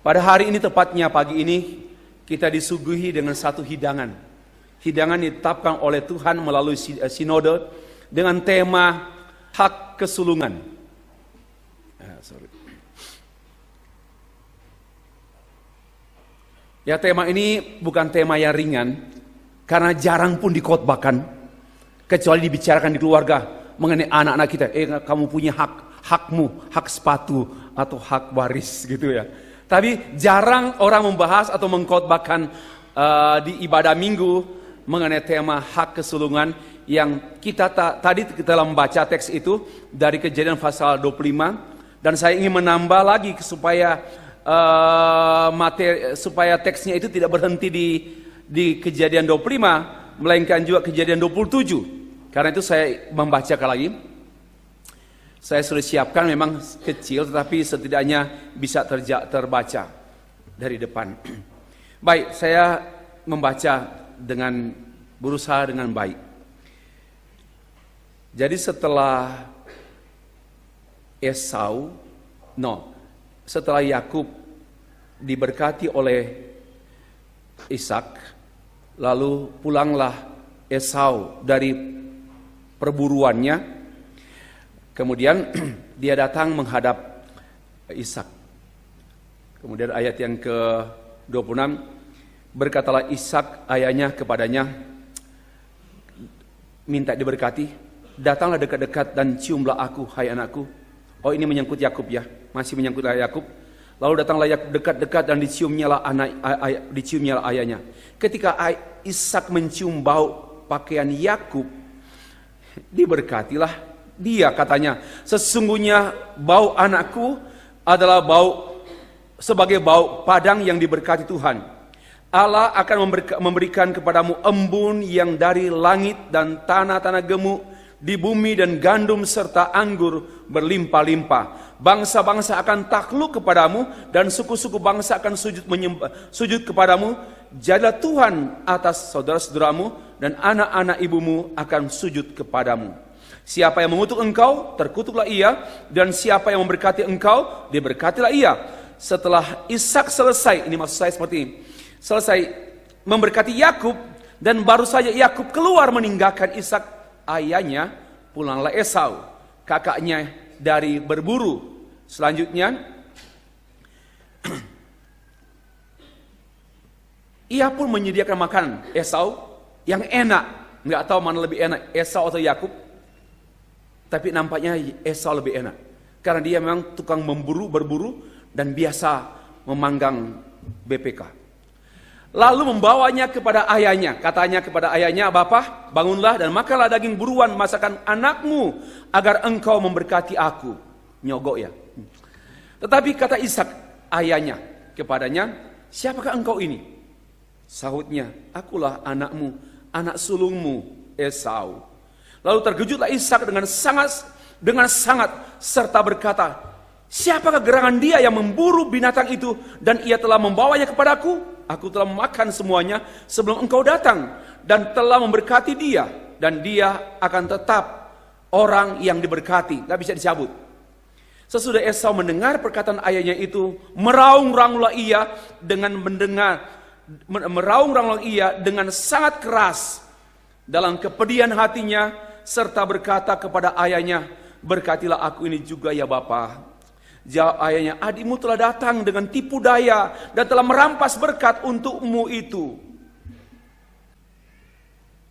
Pada hari ini tepatnya pagi ini kita disuguhi dengan satu hidangan. Hidangan ditetapkan oleh Tuhan melalui sinode dengan tema hak kesulungan. Ya, tema ini bukan tema yang ringan karena jarang pun dikhotbahkan kecuali dibicarakan di keluarga mengenai anak-anak kita. Kamu punya hakmu, hak sepatu atau hak waris gitu ya. Tapi jarang orang membahas atau mengkhotbahkan di ibadah minggu mengenai tema hak kesulungan yang tadi kita telah membaca teks itu dari Kejadian pasal 25, dan saya ingin menambah lagi supaya supaya teksnya itu tidak berhenti di Kejadian 25 melainkan juga Kejadian 27. Karena itu saya membacakan lagi. Saya sudah siapkan, memang kecil tetapi setidaknya bisa terbaca dari depan. Baik, saya membaca berusaha dengan baik. Jadi setelah Yakub diberkati oleh Ishak, lalu pulanglah Esau dari perburuannya. Kemudian dia datang menghadap Ishak. Kemudian ayat yang ke-26, berkatalah Ishak ayahnya kepadanya, minta diberkati, datanglah dekat-dekat dan ciumlah aku, hai anakku. Oh, ini menyangkut Yakub ya, masih menyangkut Yakub. Lalu datanglah Yakub dekat-dekat dan diciumnya ayahnya. Ketika Ishak mencium bau pakaian Yakub, diberkatilah dia, katanya, sesungguhnya bau anakku adalah sebagai bau padang yang diberkati Tuhan. Allah akan memberikan kepadamu embun yang dari langit dan tanah-tanah gemuk di bumi dan gandum serta anggur berlimpah-limpah. Bangsa-bangsa akan takluk kepadamu dan suku-suku bangsa akan sujud kepadamu. Jadilah Tuhan atas saudara-saudaramu dan anak-anak ibumu akan sujud kepadamu. Siapa yang mengutuk engkau, terkutuklah ia, dan siapa yang memberkati engkau, diberkatilah ia. Setelah Ishak selesai, ini maksud saya seperti ini, selesai memberkati Yakub, dan baru saja Yakub keluar meninggalkan Ishak ayahnya, pulanglah Esau, kakaknya dari berburu. Selanjutnya, ia pun menyediakan makanan Esau yang enak. Nggak tahu mana lebih enak, Esau atau Yakub. Tapi nampaknya Esau lebih enak, karena dia memang tukang berburu dan biasa memanggang BPK. Lalu membawanya kepada ayahnya, katanya kepada ayahnya, Bapa, bangunlah dan makanlah daging buruan masakan anakmu, agar engkau memberkati aku. Nyogok ya. Tetapi kata Ishak ayahnya kepadanya, siapakah engkau ini? Sahutnya, akulah anakmu, anak sulungmu Esau. Lalu terkejutlah Ishak dengan sangat serta berkata, siapakah gerangan dia yang memburu binatang itu dan ia telah membawanya kepadaku? Aku telah memakan semuanya sebelum engkau datang dan telah memberkati dia, dan dia akan tetap orang yang diberkati, gak bisa dicabut. Sesudah Esau mendengar perkataan ayahnya itu, meraung-raunglah ia dengan sangat keras dalam kepedihan hatinya, serta berkata kepada ayahnya, berkatilah aku ini juga ya Bapa. Jawab ayahnya, adikmu telah datang dengan tipu daya dan telah merampas berkat untukmu itu.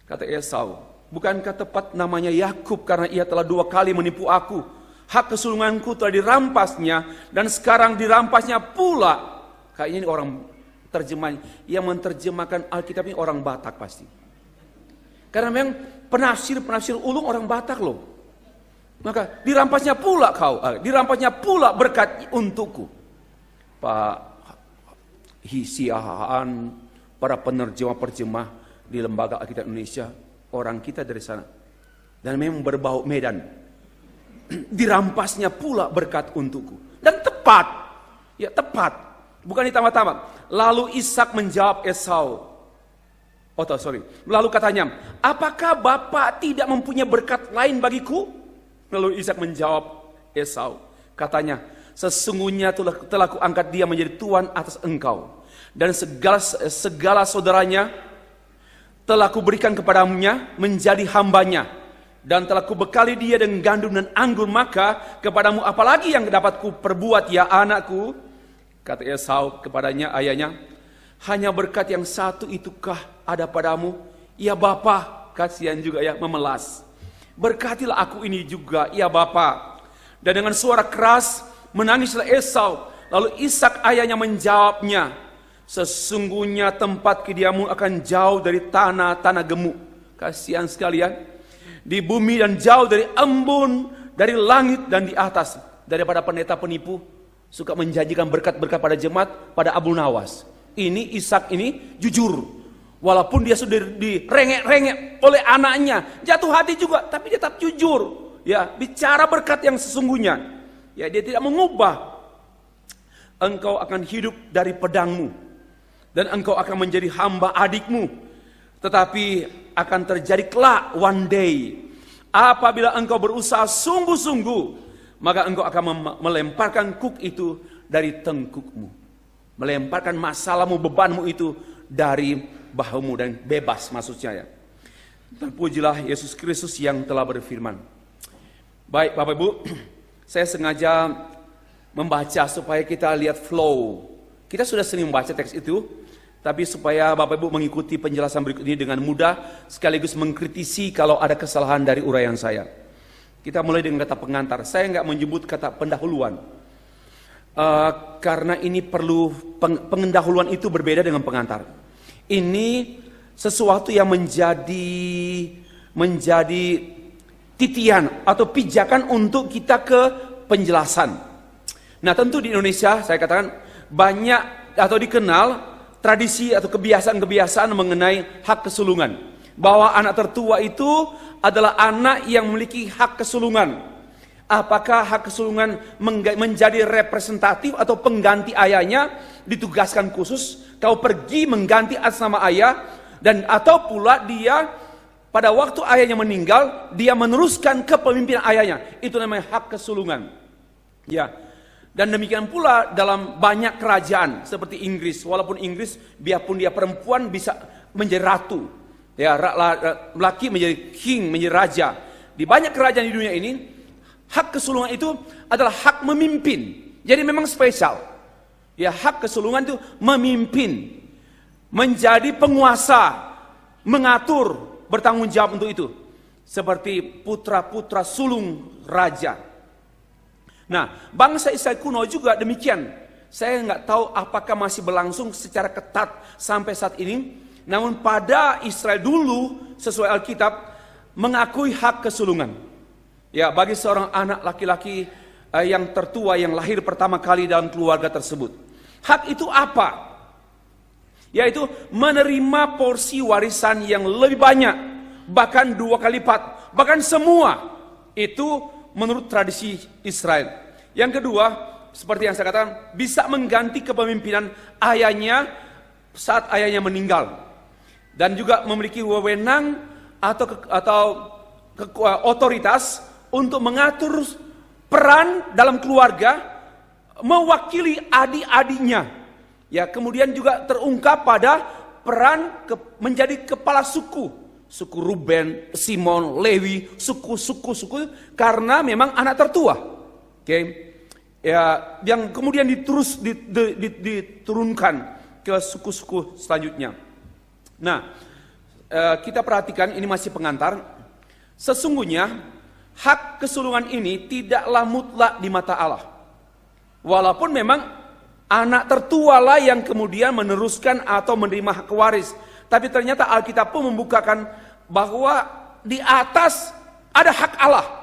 Kata Esau, bukankah tepat namanya Yakub karena ia telah 2 kali menipu aku? Hak kesulunganku telah dirampasnya dan sekarang dirampasnya pula. Kayaknya ini orang terjemahan yang menerjemahkan Alkitab ini orang Batak pasti. Karena memang penafsir ulung orang Batak loh. Maka dirampasnya pula berkat untukku. Pak Hisiahan, para penerjemah di Lembaga Alkitab Indonesia, orang kita dari sana. Dan memang berbau Medan. Dirampasnya pula berkat untukku. Dan tepat. Ya tepat. Bukan ditambah-tambah. Lalu Ishak menjawab Esau. Lalu katanya, apakah Bapak tidak mempunyai berkat lain bagiku? Lalu Ishak menjawab Esau. Katanya, sesungguhnya telah kuangkat dia menjadi tuan atas engkau. Dan segala saudaranya telah kuberikan kepadamunya menjadi hambanya. Dan telah kubekali dia dengan gandum dan anggur, maka kepadamu apalagi yang dapat kuperbuat ya anakku? Kata Esau kepadanya ayahnya, hanya berkat yang satu itukah ada padamu? Ya Bapa, kasihan juga ya, memelas. Berkatilah aku ini juga ya Bapa. Dan dengan suara keras menangislah Esau. Lalu Ishak ayahnya menjawabnya, sesungguhnya tempat kediamu akan jauh dari tanah gemuk. Kasihan sekalian. Di bumi dan jauh dari embun, dari langit dan di atas. Daripada pendeta penipu suka menjanjikan berkat-berkat pada jemaat, pada Abu Nawas. Ini Ishak ini jujur. Walaupun dia sudah direngek-rengek oleh anaknya, jatuh hati juga, tapi dia tetap jujur. Ya, bicara berkat yang sesungguhnya. Ya, dia tidak mengubah. Engkau akan hidup dari pedangmu, dan engkau akan menjadi hamba adikmu. Tetapi akan terjadi kelak one day, apabila engkau berusaha sungguh-sungguh, maka engkau akan melemparkan kuk itu dari tengkukmu, melemparkan masalahmu, bebanmu itu dari bahumu, dan bebas maksudnya ya. Terpujilah Yesus Kristus yang telah berfirman. Baik Bapak Ibu, saya sengaja membaca supaya kita lihat flow. Kita sudah sering membaca teks itu, tapi supaya Bapak Ibu mengikuti penjelasan berikut ini dengan mudah, sekaligus mengkritisi kalau ada kesalahan dari uraian saya. Kita mulai dengan kata pengantar. Saya nggak menyebut kata pendahuluan, karena ini perlu pendahuluan itu berbeda dengan pengantar. Ini sesuatu yang menjadi titian atau pijakan untuk kita ke penjelasan. Nah, tentu di Indonesia saya katakan banyak atau dikenal tradisi atau kebiasaan-kebiasaan mengenai hak kesulungan. Bahwa anak tertua itu adalah anak yang memiliki hak kesulungan. Apakah hak kesulungan menjadi representatif atau pengganti ayahnya, ditugaskan khusus, kau pergi mengganti atas nama ayah, dan atau pula dia pada waktu ayahnya meninggal, dia meneruskan kepemimpinan ayahnya. Itu namanya hak kesulungan. Ya. Dan demikian pula dalam banyak kerajaan seperti Inggris. Walaupun Inggris biarpun dia perempuan bisa menjadi ratu, ya, laki menjadi king, menjadi raja. Di banyak kerajaan di dunia ini, hak kesulungan itu adalah hak memimpin. Jadi memang spesial. Ya, hak kesulungan itu memimpin, menjadi penguasa, mengatur, bertanggung jawab untuk itu. Seperti putra-putra sulung raja. Nah, bangsa Israel kuno juga demikian. Saya nggak tahu apakah masih berlangsung secara ketat sampai saat ini. Namun pada Israel dulu, sesuai Alkitab, mengakui hak kesulungan. Ya, bagi seorang anak laki-laki yang tertua yang lahir pertama kali dalam keluarga tersebut. Hak itu apa? Yaitu menerima porsi warisan yang lebih banyak, bahkan 2 kali lipat, bahkan semua. Itu menurut tradisi Israel. Yang kedua, seperti yang saya katakan, bisa mengganti kepemimpinan ayahnya saat ayahnya meninggal. Dan juga memiliki wewenang atau otoritas untuk mengatur peran dalam keluarga, mewakili adik-adiknya. Ya, kemudian juga terungkap pada peran menjadi kepala suku. Suku Ruben, Simon, Lewi, suku karena memang anak tertua. Oke. Ya, yang kemudian diturunkan ke suku-suku selanjutnya. Nah, kita perhatikan ini masih pengantar. Sesungguhnya hak kesulungan ini tidaklah mutlak di mata Allah. Walaupun memang anak tertua lah yang kemudian meneruskan atau menerima hak waris. Tapi ternyata Alkitab pun membukakan bahwa di atas ada hak Allah.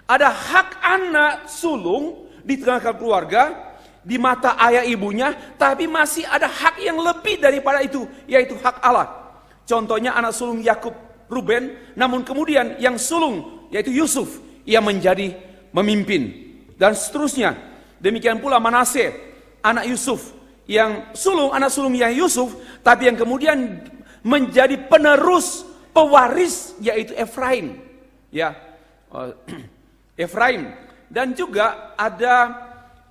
Ada hak anak sulung di tengah keluarga, di mata ayah ibunya, tapi masih ada hak yang lebih daripada itu, yaitu hak Allah. Contohnya anak sulung Yakub, Ruben, namun kemudian yang sulung, yaitu Yusuf, ia menjadi memimpin. Dan seterusnya, demikian pula Manase, anak Yusuf, yang sulung, anak sulungnya Yusuf, tapi yang kemudian menjadi penerus pewaris, yaitu Efraim. Ya, Efraim. Dan juga ada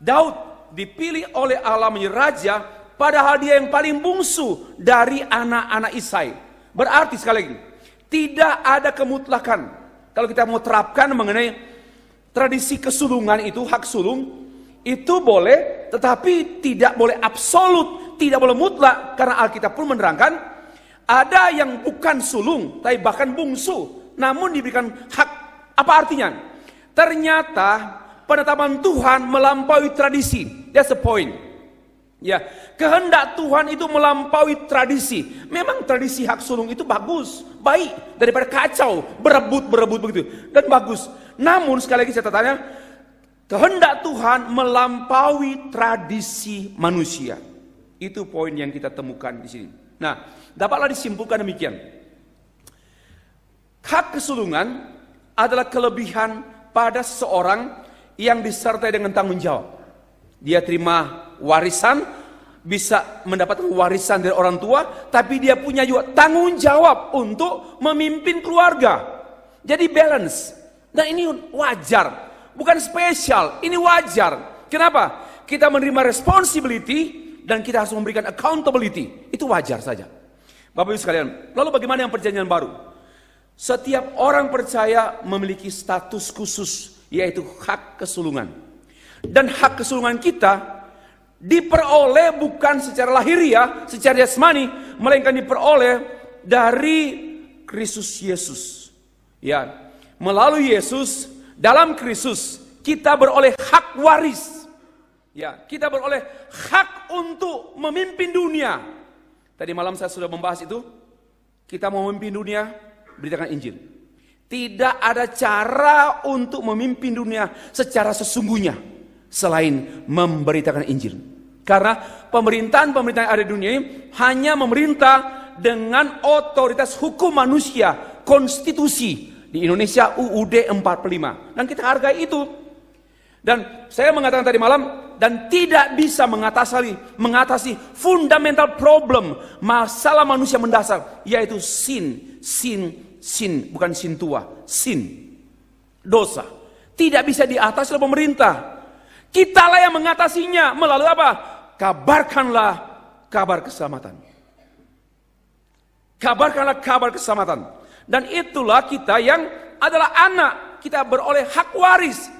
Daud dipilih oleh Allah menjadi raja, padahal dia yang paling bungsu dari anak-anak Isai. Berarti sekali lagi, tidak ada kemutlakan. Kalau kita mau terapkan mengenai tradisi kesulungan itu, hak sulung, itu boleh, tetapi tidak boleh absolut, tidak boleh mutlak. Karena Alkitab pun menerangkan, ada yang bukan sulung, tapi bahkan bungsu, namun diberikan hak. Apa artinya? Ternyata penetapan Tuhan melampaui tradisi. That's the point. Ya, kehendak Tuhan itu melampaui tradisi. Memang tradisi hak sulung itu bagus, baik daripada kacau, berebut begitu, dan bagus. Namun sekali lagi catatannya, kehendak Tuhan melampaui tradisi manusia. Itu poin yang kita temukan di sini. Nah, dapatlah disimpulkan demikian. Hak kesulungan adalah kelebihan pada seorang yang disertai dengan tanggung jawab. Dia terima warisan, bisa mendapatkan warisan dari orang tua, tapi dia punya juga tanggung jawab untuk memimpin keluarga. Jadi balance. Dan ini wajar, bukan spesial, ini wajar. Kenapa? Kita menerima responsibility dan kita harus memberikan accountability. Itu wajar saja. Bapak Ibu sekalian, lalu bagaimana yang perjanjian baru? Setiap orang percaya memiliki status khusus, yaitu hak kesulungan. Dan hak kesulungan kita diperoleh bukan secara lahiriah, secara jasmani, melainkan diperoleh dari Kristus Yesus. Ya, melalui Yesus, dalam Kristus kita beroleh hak waris. Ya, kita beroleh hak untuk memimpin dunia. Tadi malam saya sudah membahas itu. Kita mau memimpin dunia, beritakan Injil. Tidak ada cara untuk memimpin dunia secara sesungguhnya selain memberitakan Injil. Karena pemerintahan-pemerintahan yang ada di dunia ini hanya memerintah dengan otoritas hukum manusia, konstitusi. Di Indonesia UUD 45. Dan kita hargai itu. Dan saya mengatakan tadi malam, dan tidak bisa mengatasi fundamental problem, masalah manusia mendasar, yaitu sin, bukan sin tua, sin, dosa. Tidak bisa diatasi oleh pemerintah. Kitalah yang mengatasinya melalui apa? Kabarkanlah kabar keselamatan. Kabarkanlah kabar keselamatan. Dan itulah kita yang adalah anak, kita beroleh hak waris.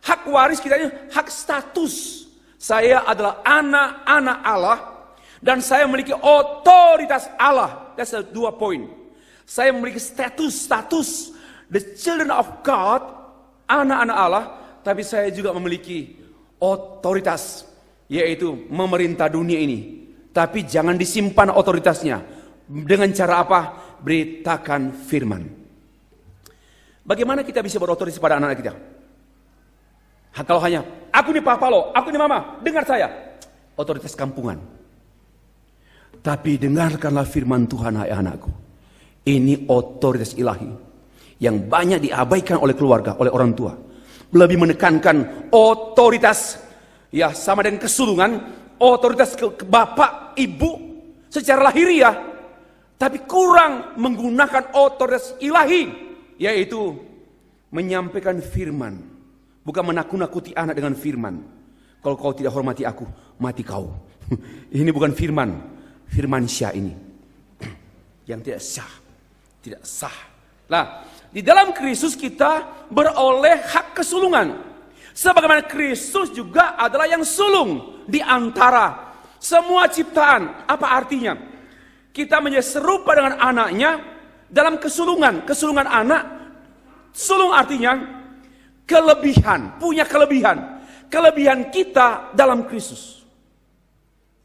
Hak waris kita ini hak status. Saya adalah anak-anak Allah dan saya memiliki otoritas Allah. That's the 2 poin. Saya memiliki status the children of God, anak-anak Allah, tapi saya juga memiliki otoritas, yaitu memerintah dunia ini. Tapi jangan disimpan otoritasnya. Dengan cara apa? Beritakan firman. Bagaimana kita bisa berotoritas pada anak-anak kita? Kalau hanya, aku ini papa lo, aku ini mama, dengar saya. Otoritas kampungan. Tapi dengarkanlah firman Tuhan, hai anakku. Ini otoritas ilahi yang banyak diabaikan oleh keluarga, oleh orang tua. Lebih menekankan otoritas, ya sama dengan kesulungan, otoritas ke bapak, ibu secara lahiriah, tapi kurang menggunakan otoritas ilahi, yaitu menyampaikan firman. Bukan menakut-nakuti anak dengan firman. Kalau kau tidak hormati aku, mati kau. Ini bukan firman. Firman syah ini. Yang tidak sah. Tidak sah. Nah, di dalam Kristus kita beroleh hak kesulungan. Sebagaimana Kristus juga adalah yang sulung di antara semua ciptaan. Apa artinya? Kita menjadi serupa dengan anaknya dalam kesulungan. Kesulungan anak. Sulung artinya kelebihan, punya kelebihan. Kelebihan kita dalam Kristus.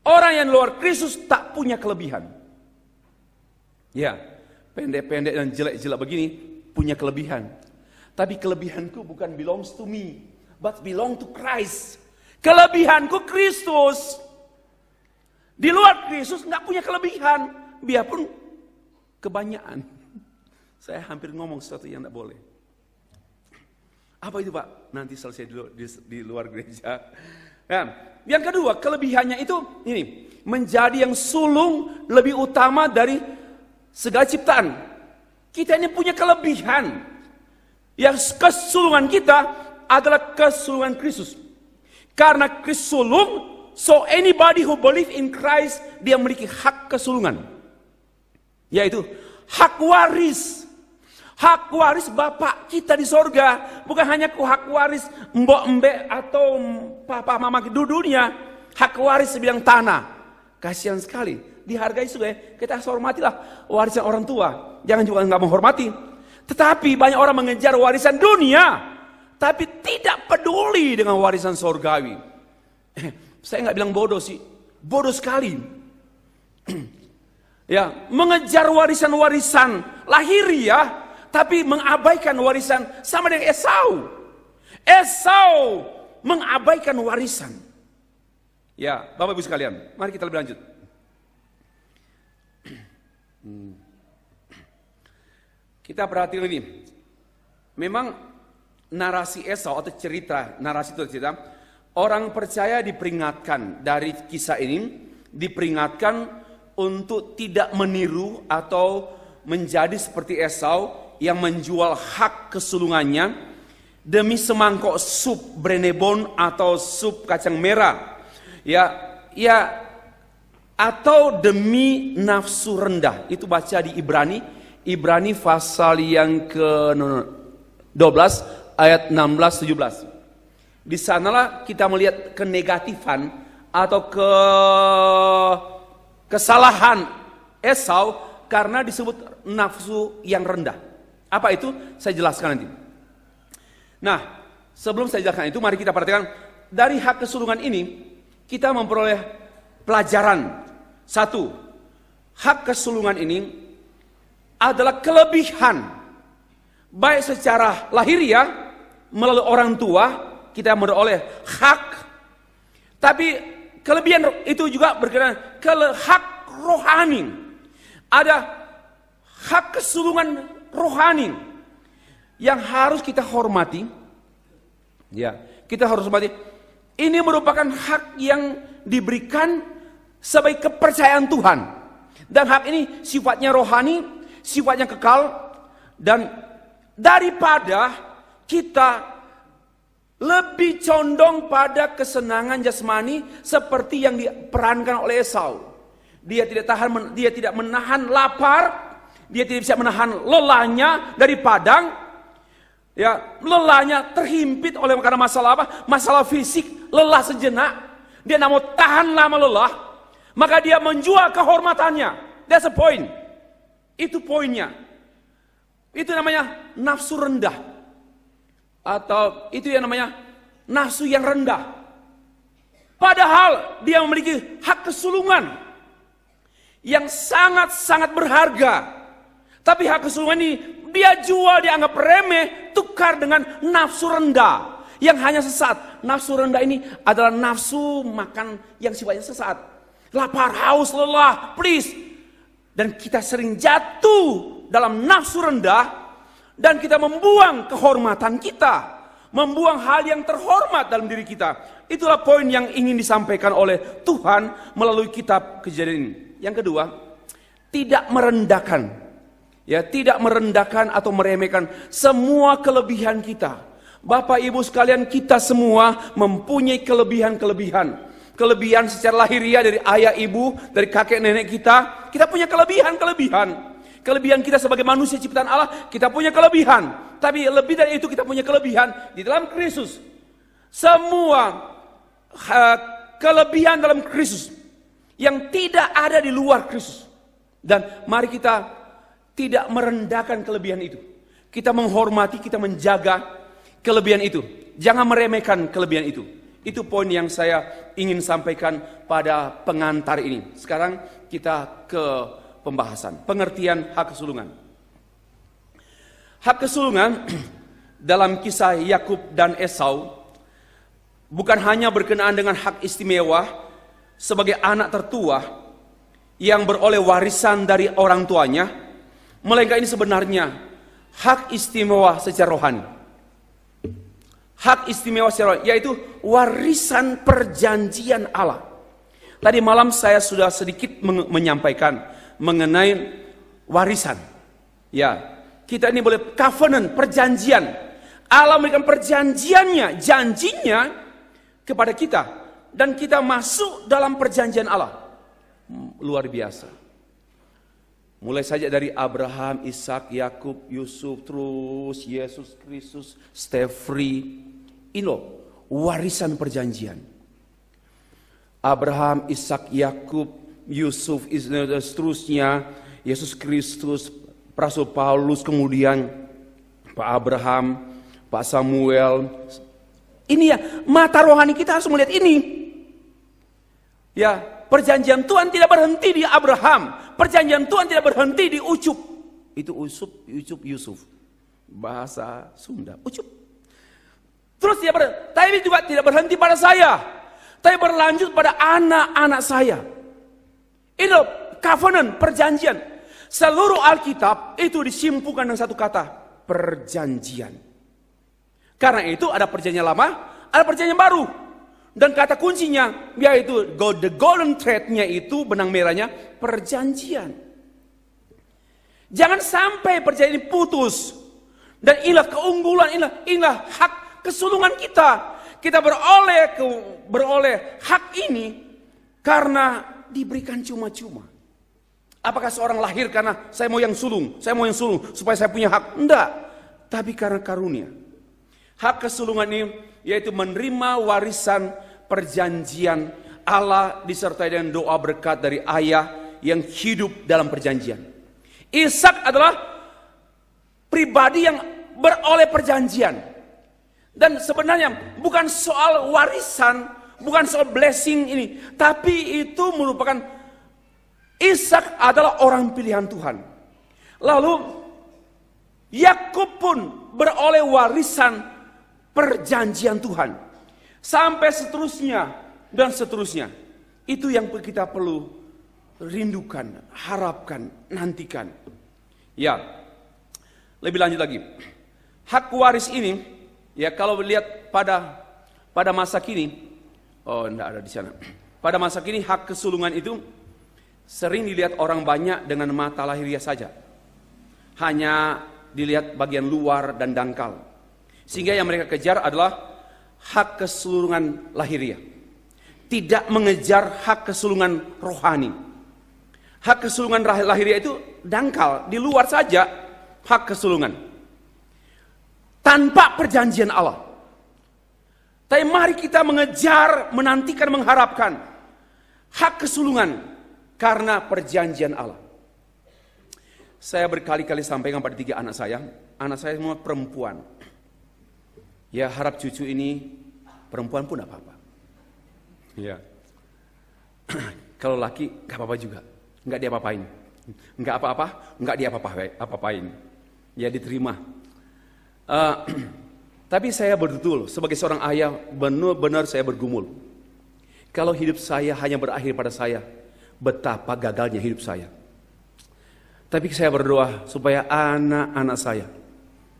Orang yang luar Kristus tak punya kelebihan. Ya, pendek-pendek dan jelek-jelek begini punya kelebihan. Tapi kelebihanku bukan belongs to me, but belong to Christ. Kelebihanku Kristus. Di luar Kristus nggak punya kelebihan, biarpun kebanyakan. Saya hampir ngomong sesuatu yang tidak boleh. Apa itu Pak? Nanti selesai dulu di luar gereja. Nah, yang kedua, kelebihannya itu ini, menjadi yang sulung lebih utama dari segala ciptaan. Kita ini punya kelebihan. Yang kesulungan kita adalah kesulungan Kristus. Karena Kristus sulung, so anybody who believe in Christ, dia memiliki hak kesulungan. Yaitu hak waris. Hak waris Bapak kita di sorga. Bukan hanya hak waris mbok-mbek atau papa mama di dunia. Hak waris sebidang tanah. Kasihan sekali. Dihargai juga ya. Kita harus hormatilah warisan orang tua. Jangan juga nggak menghormati. Tetapi banyak orang mengejar warisan dunia. Tapi tidak peduli dengan warisan sorgawi. Saya nggak bilang bodoh sih. Bodoh sekali. Ya, mengejar warisan-warisan lahiriah. Tapi mengabaikan warisan sama dengan Esau. Esau mengabaikan warisan. Ya, Bapak Ibu sekalian, mari kita lebih lanjut. Kita perhatikan ini. Memang narasi Esau atau cerita, narasi itu cerita, orang percaya diperingatkan dari kisah ini, diperingatkan untuk tidak meniru atau menjadi seperti Esau yang menjual hak kesulungannya demi semangkok sup brenebon atau sup kacang merah, ya atau demi nafsu rendah. Itu baca di Ibrani pasal yang ke-12 ayat 16-17. Di sanalah kita melihat kenegatifan atau kesalahan Esau karena disebut nafsu yang rendah. Apa itu? Saya jelaskan nanti. Nah, sebelum saya jelaskan itu, mari kita perhatikan dari hak kesulungan ini kita memperoleh pelajaran. Satu, hak kesulungan ini adalah kelebihan baik secara lahiriah melalui orang tua kita memperoleh hak, tapi kelebihan itu juga berkaitan hak rohani. Ada hak kesulungan rohani yang harus kita hormati. Ya, kita harus hormati. Ini merupakan hak yang diberikan sebagai kepercayaan Tuhan. Dan hak ini sifatnya rohani, sifatnya kekal, dan daripada kita lebih condong pada kesenangan jasmani seperti yang diperankan oleh Esau. Dia tidak menahan lapar. Dia tidak bisa menahan lelahnya dari padang. Ya, lelahnya terhimpit oleh karena masalah apa? Masalah fisik, lelah sejenak. Dia tidak mau tahan lama lelah, maka dia menjual kehormatannya. That's the point. Itu poinnya. Itu namanya nafsu rendah. Atau itu yang namanya nafsu yang rendah. Padahal dia memiliki hak kesulungan yang sangat-sangat berharga. Tapi hak kesulungan ini dia jual, dianggap remeh, tukar dengan nafsu rendah yang hanya sesat. Nafsu rendah ini adalah nafsu makan yang sifatnya sesat. Lapar, haus, lelah, please. Dan kita sering jatuh dalam nafsu rendah dan kita membuang kehormatan kita, membuang hal yang terhormat dalam diri kita. Itulah poin yang ingin disampaikan oleh Tuhan melalui kitab Kejadian ini. Yang kedua, tidak merendahkan. Ya, tidak merendahkan atau meremehkan semua kelebihan kita. Bapak Ibu sekalian, kita semua mempunyai kelebihan-kelebihan. Kelebihan secara lahiriah dari ayah ibu, dari kakek nenek kita. Kita punya kelebihan-kelebihan. Kelebihan kita sebagai manusia ciptaan Allah, kita punya kelebihan. Tapi lebih dari itu kita punya kelebihan di dalam Kristus. Semua kelebihan dalam Kristus yang tidak ada di luar Kristus. Dan mari kita tidak merendahkan kelebihan itu. Kita menghormati, kita menjaga kelebihan itu. Jangan meremehkan kelebihan itu. Itu poin yang saya ingin sampaikan pada pengantar ini. Sekarang kita ke pembahasan. Pengertian hak kesulungan. Hak kesulungan dalam kisah Yakub dan Esau bukan hanya berkenaan dengan hak istimewa sebagai anak tertua yang beroleh warisan dari orang tuanya, melainkan ini sebenarnya hak istimewa secara rohani. Hak istimewa secara rohani, yaitu warisan perjanjian Allah. Tadi malam saya sudah sedikit menyampaikan mengenai warisan. Ya, kita ini boleh covenant, perjanjian. Allah memberikan perjanjiannya, janjinya kepada kita. Dan kita masuk dalam perjanjian Allah. Luar biasa. Mulai saja dari Abraham, Ishak, Yakub, Yusuf, terus Yesus Kristus, stay free. Ini loh, warisan perjanjian. Abraham, Ishak, Yakub, Yusuf, seterusnya, Yesus Kristus, Rasul Paulus, kemudian Pak Abraham, Pak Samuel. Ini ya, mata rohani kita harus melihat ini. Ya, perjanjian Tuhan tidak berhenti di Abraham. Perjanjian Tuhan tidak berhenti di Ucup. Itu Yusuf. Bahasa Sunda, Ucup. Terus tapi juga tidak berhenti pada saya. Tapi berlanjut pada anak-anak saya. Ini covenant, perjanjian. Seluruh Alkitab itu disimpulkan dengan satu kata, perjanjian. Karena itu ada perjanjian lama, ada perjanjian baru. Dan kata kuncinya, yaitu the golden thread-nya itu, benang merahnya, perjanjian. Jangan sampai perjanjian ini putus. Dan inilah keunggulan, inilah hak kesulungan kita. Kita beroleh hak ini karena diberikan cuma-cuma. Apakah seorang lahir karena saya mau yang sulung supaya saya punya hak? Enggak. Tapi karena karunia. Hak kesulungan ini yaitu menerima warisan perjanjian Allah disertai dengan doa berkat dari ayah yang hidup dalam perjanjian. Ishak adalah pribadi yang beroleh perjanjian. Dan sebenarnya bukan soal warisan, bukan soal blessing ini, tapi itu merupakan Ishak adalah orang pilihan Tuhan. Lalu Yakub pun beroleh warisan perjanjian Tuhan. Sampai seterusnya dan seterusnya. Itu yang kita perlu rindukan, harapkan, nantikan. Ya, lebih lanjut lagi. Hak waris ini, ya kalau lihat pada masa kini, oh enggak ada di sana. Pada masa kini hak kesulungan itu sering dilihat orang banyak dengan mata lahiriah saja. Hanya dilihat bagian luar dan dangkal. Sehingga yang mereka kejar adalah hak kesulungan lahiriah. Tidak mengejar hak kesulungan rohani. Hak kesulungan lahiriah itu dangkal, di luar saja hak kesulungan. Tanpa perjanjian Allah. Tapi mari kita mengejar, menantikan, mengharapkan hak kesulungan karena perjanjian Allah. Saya berkali-kali sampaikan pada 3 anak saya. Anak saya semua perempuan. Ya harap cucu ini perempuan pun tidak apa-apa. Ya. Kalau laki gak apa-apa juga. Gak diapa-apain. Gak apa-apa, gak diapa-apain. Ya diterima. Tapi saya betul sebagai seorang ayah benar-benar saya bergumul. Kalau hidup saya hanya berakhir pada saya, betapa gagalnya hidup saya. Tapi saya berdoa supaya anak-anak saya,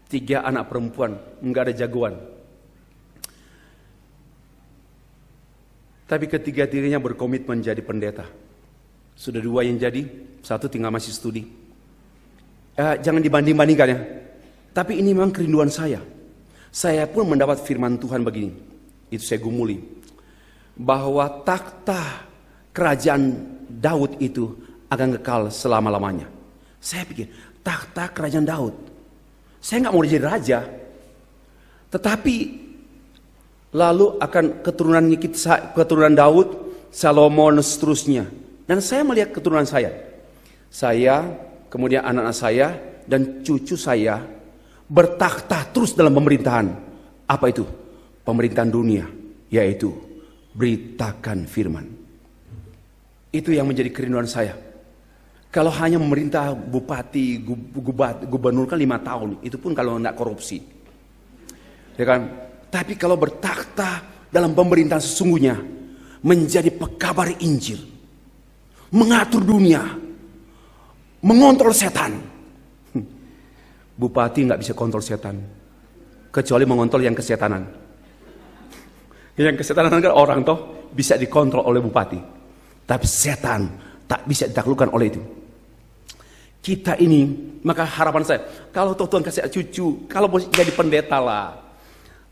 3 anak perempuan, enggak ada jagoan. Tapi ketiga-tiganya berkomitmen jadi pendeta. Sudah 2 yang jadi, 1 tinggal masih studi. Jangan dibanding-bandingkan ya. Tapi ini memang kerinduan saya. Saya pun mendapat firman Tuhan begini. Itu saya gumuli. Bahwa takhta kerajaan Daud itu akan kekal selama-lamanya. Saya pikir, takhta kerajaan Daud. Saya nggak mau jadi raja. Tetapi lalu akan keturunannya kita, keturunan Daud, Salomo dan seterusnya. Dan saya melihat keturunan saya. Saya, kemudian anak-anak saya, dan cucu saya bertakhta terus dalam pemerintahan. Apa itu? Pemerintahan dunia, yaitu beritakan firman. Itu yang menjadi kerinduan saya. Kalau hanya memerintah bupati, gubernur kan 5 tahun, itu pun kalau tidak korupsi. Ya kan? Tapi kalau bertakhta dalam pemerintahan sesungguhnya, menjadi pekabar Injil, mengatur dunia, mengontrol setan. Bupati nggak bisa kontrol setan, kecuali mengontrol yang kesetanan. Yang kesetanan kan orang toh bisa dikontrol oleh bupati, tapi setan tak bisa ditaklukkan oleh itu. Kita ini, maka harapan saya, kalau Tuhan kasih cucu, kalau mau jadi pendeta lah.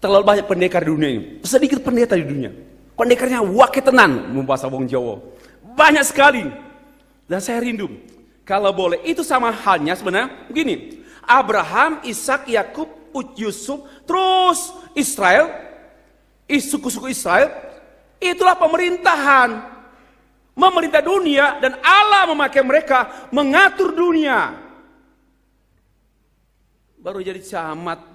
Terlalu banyak pendekar di dunia ini. Sedikit pendeta di dunia. Pendekarnya wake tenan, bahasa wong Jawa. Banyak sekali. Dan saya rindu. Kalau boleh, itu sama halnya sebenarnya begini. Abraham, Ishak, Yakub, Yusuf, terus Israel, suku-suku Israel, itulah pemerintahan. Memerintah dunia dan Allah memakai mereka mengatur dunia. Baru jadi camat,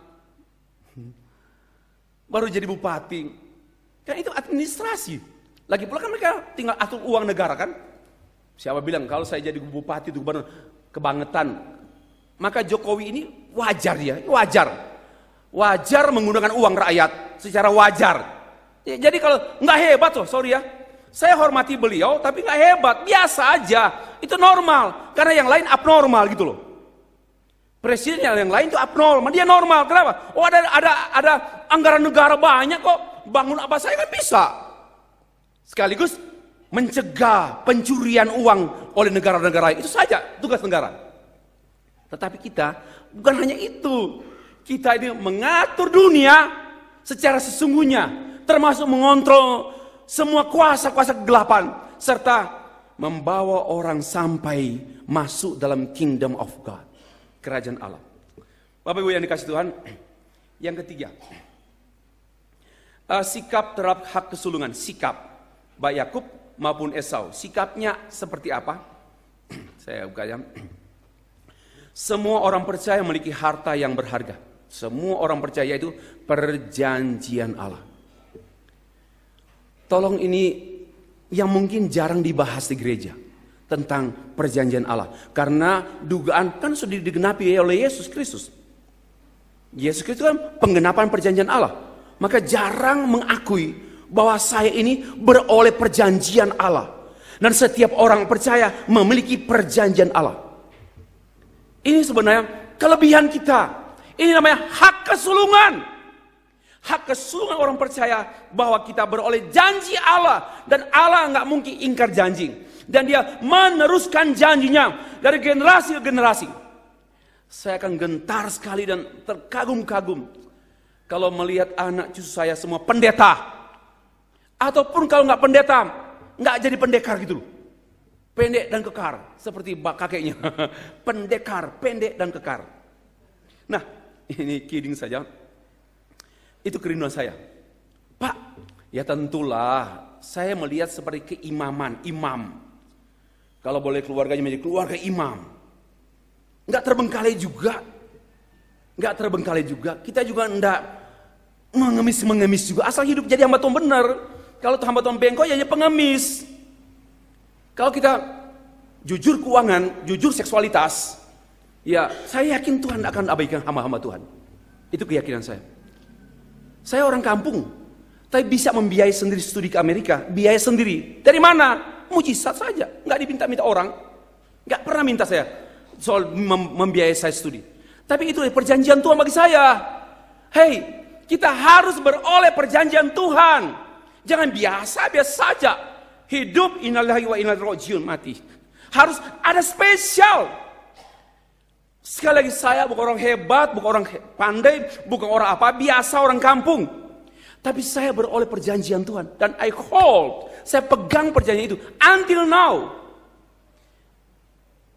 baru jadi bupati. Kan itu administrasi. Lagi pula kan mereka tinggal atur uang negara kan. Siapa bilang kalau saya jadi bupati itu gubernur kebangetan. Maka Jokowi ini wajar dia, wajar. Wajar menggunakan uang rakyat secara wajar. Jadi kalau nggak hebat loh, sorry ya. Saya hormati beliau tapi nggak hebat, biasa aja. Itu normal, karena yang lain abnormal gitu loh. Presiden yang lain itu abnormal, dia normal. Kenapa? Oh ada anggaran negara banyak kok, bangun apa saya kan bisa. Sekaligus mencegah pencurian uang oleh negara-negara, itu saja tugas negara. Tetapi kita bukan hanya itu. Kita ini mengatur dunia secara sesungguhnya, termasuk mengontrol semua kuasa-kuasa kegelapan, serta membawa orang sampai masuk dalam kingdom of God, kerajaan Allah. Bapak Ibu yang dikasih Tuhan, yang ketiga, sikap terhadap hak kesulungan, sikap baik Yakub maupun Esau. Sikapnya seperti apa? Saya buka ya. Semua orang percaya memiliki harta yang berharga. Semua orang percaya itu perjanjian Allah. Tolong ini yang mungkin jarang dibahas di gereja tentang perjanjian Allah. Karena dugaan kan sudah digenapi oleh Yesus Kristus. Yesus Kristus kan penggenapan perjanjian Allah. Maka jarang mengakui bahwa saya ini beroleh perjanjian Allah. Dan setiap orang percaya memiliki perjanjian Allah. Ini sebenarnya kelebihan kita. Ini namanya hak kesulungan. Hak kesulungan orang percaya bahwa kita beroleh janji Allah. Dan Allah nggak mungkin ingkar janji. Dan dia meneruskan janjinya dari generasi ke generasi. Saya akan gentar sekali dan terkagum-kagum kalau melihat anak cucu saya semua pendeta. Ataupun kalau nggak pendeta, nggak jadi pendekar gitu. Pendek dan kekar. Seperti kakeknya. Pendekar, pendek dan kekar. Nah, ini kidding saja. Itu kerinduan saya. Pak, ya tentulah saya melihat seperti keimaman, imam. Kalau boleh keluarganya menjadi keluarga imam. Enggak terbengkalai juga. Enggak terbengkalai juga. Kita juga enggak mengemis juga. Asal hidup jadi hamba Tuhan benar. Kalau hamba Tuhan bengkok ya pengemis. Kalau kita jujur keuangan, jujur seksualitas, ya saya yakin Tuhan akan abaikan hamba-hamba Tuhan. Itu keyakinan saya. Saya orang kampung, tapi bisa membiayai sendiri studi ke Amerika, biaya sendiri. Dari mana? Mujizat saja, nggak diminta-minta orang, nggak pernah minta saya soal membiayai saya studi. Tapi itu perjanjian Tuhan bagi saya. Hei, kita harus beroleh perjanjian Tuhan. Jangan biasa-biasa saja hidup innalillahi wa inna ilaihi rajiun, mati. Harus ada spesial. Sekali lagi saya bukan orang hebat, bukan orang pandai, bukan orang apa, biasa orang kampung. Tapi saya beroleh perjanjian Tuhan. Dan I hold, saya pegang perjanjian itu. Until now.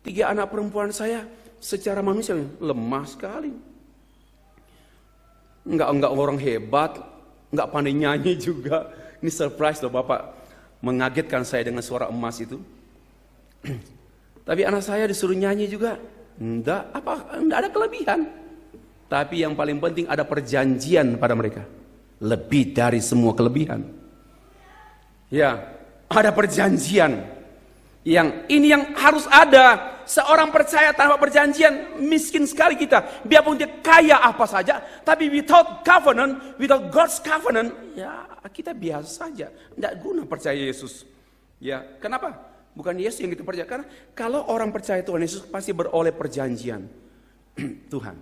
3 anak perempuan saya secara manusia lemah sekali. Enggak orang hebat, enggak pandai nyanyi juga. Ini surprise loh Bapak, mengagetkan saya dengan suara emas itu. Tapi anak saya disuruh nyanyi juga. Enggak ada kelebihan. Tapi yang paling penting ada perjanjian pada mereka. Lebih dari semua kelebihan. Ya, ada perjanjian. Yang harus ada. Seorang percaya tanpa perjanjian, miskin sekali kita. Biarpun dia kaya apa saja, tapi without covenant, without God's covenant, ya kita biasa saja. Tidak guna percaya Yesus. Ya, kenapa? Bukan Yesus yang kita percaya. Karena kalau orang percaya Tuhan Yesus pasti beroleh perjanjian Tuhan.